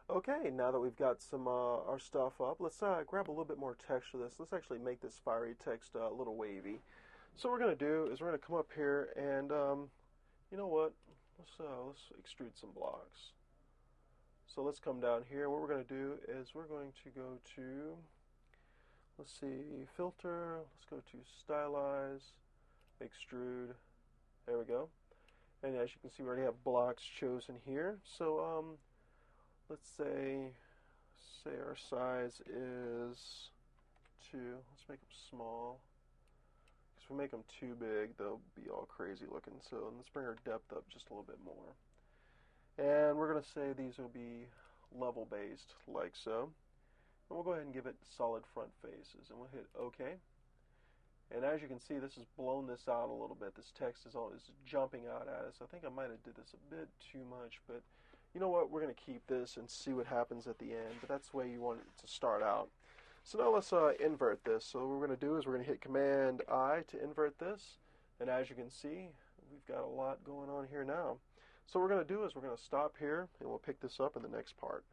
Okay, now that we've got some our stuff up, let's grab a little bit more text for this. Let's actually make this fiery text a little wavy. So what we're going to do is we're going to come up here and you know what? Let's extrude some blocks. So let's come down here. What we're going to do is we're going to go to, let's see, filter. Let's go to stylize, extrude. There we go. And as you can see, we already have blocks chosen here. So let's say our size is 2. Let's make them small. Because if we make them too big, they'll be all crazy looking. So let's bring our depth up just a little bit more. And we're going to say these will be level based, like so. And we'll go ahead and give it solid front faces. And we'll hit OK. And as you can see, this has blown this out a little bit. This text is jumping out at us. I think I might have did this a bit too much, but you know what? We're going to keep this and see what happens at the end. But that's the way you want it to start out. So now let's invert this. So what we're going to do is we're going to hit Command I to invert this. And as you can see, we've got a lot going on here now. So what we're going to do is we're going to stop here, and we'll pick this up in the next part.